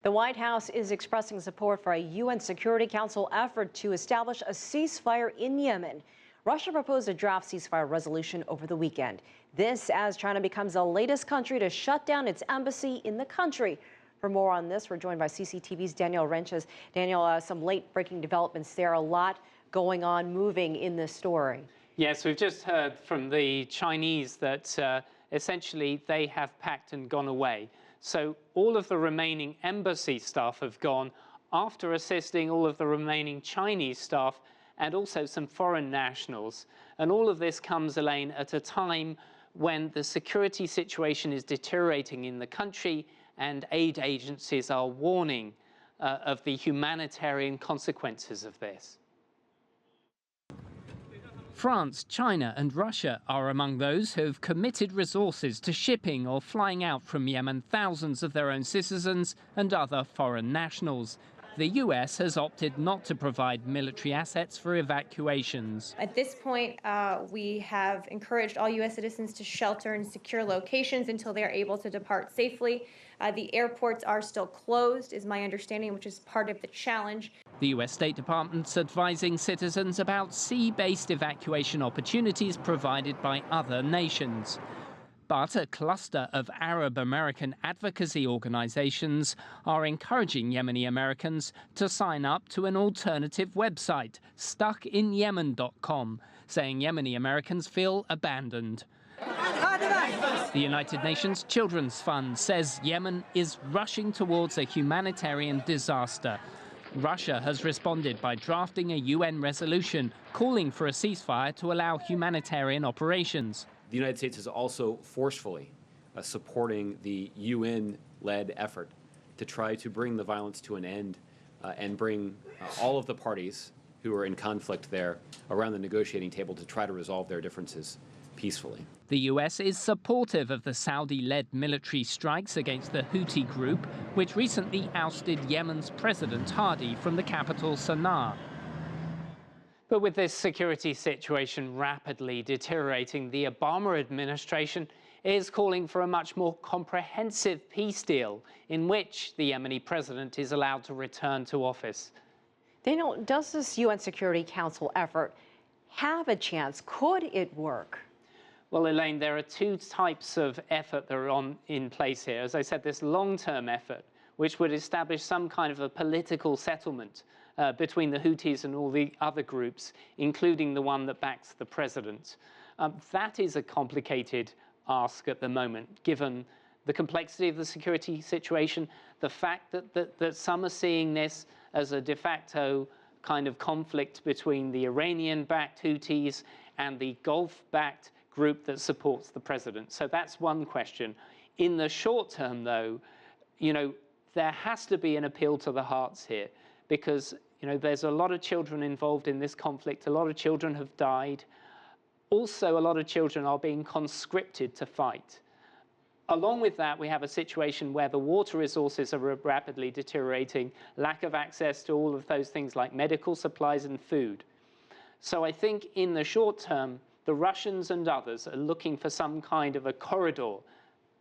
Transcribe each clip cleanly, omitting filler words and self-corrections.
The White House is expressing support for a UN Security Council effort to establish a ceasefire in Yemen. Russia proposed a draft ceasefire resolution over the weekend. This as China becomes the latest country to shut down its embassy in the country. For more on this, we're joined by CCTV's Daniel Ryntjes. Daniel, some late-breaking developments there, a lot going on, moving in this story. Yes, we've just heard from the Chinese that essentially they have packed and gone away. So all of the remaining embassy staff have gone after assisting all of the remaining Chinese staff and also some foreign nationals. And all of this comes, Elaine, at a time when the security situation is deteriorating in the country and aid agencies are warning of the humanitarian consequences of this. France, China and Russia are among those who have committed resources to shipping or flying out from Yemen thousands of their own citizens and other foreign nationals. The US has opted not to provide military assets for evacuations. At this point, we have encouraged all US citizens to shelter in secure locations until they are able to depart safely. The airports are still closed, is my understanding, which is part of the challenge. The US State Department's advising citizens about sea-based evacuation opportunities provided by other nations. But a cluster of Arab American advocacy organizations are encouraging Yemeni Americans to sign up to an alternative website, stuckinyemen.com, saying Yemeni Americans feel abandoned. The United Nations Children's Fund says Yemen is rushing towards a humanitarian disaster. Russia has responded by drafting a UN resolution calling for a ceasefire to allow humanitarian operations. The United States is also forcefully supporting the UN-led effort to try to bring the violence to an end and bring all of the parties who are in conflict there around the negotiating table to try to resolve their differences peacefully. The US is supportive of the Saudi-led military strikes against the Houthi group, which recently ousted Yemen's President Hadi from the capital Sana'a. But with this security situation rapidly deteriorating, the Obama administration is calling for a much more comprehensive peace deal in which the Yemeni president is allowed to return to office. Daniel, does this UN Security Council effort have a chance? Could it work? Well, Elaine, there are two types of effort that are in place here. As I said, this long-term effort, which would establish some kind of a political settlement between the Houthis and all the other groups, including the one that backs the president. That is a complicated ask at the moment, given the complexity of the security situation, the fact that some are seeing this as a de facto kind of conflict between the Iranian-backed Houthis and the Gulf-backed group that supports the president. So that's one question. In the short term, though, there has to be an appeal to the hearts here, because there's a lot of children involved in this conflict. A lot of children have died. Also, a lot of children are being conscripted to fight. Along with that, we have a situation where the water resources are rapidly deteriorating, lack of access to all of those things like medical supplies and food. So I think in the short term, the Russians and others are looking for some kind of a corridor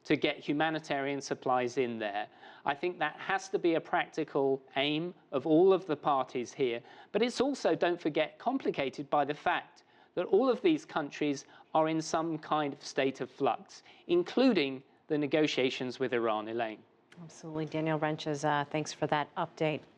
to get humanitarian supplies in there. I think that has to be a practical aim of all of the parties here. But it's also, don't forget, complicated by the fact that all of these countries are in some kind of state of flux, including the negotiations with Iran, Elaine. Absolutely. Daniel Ryntjes, thanks for that update.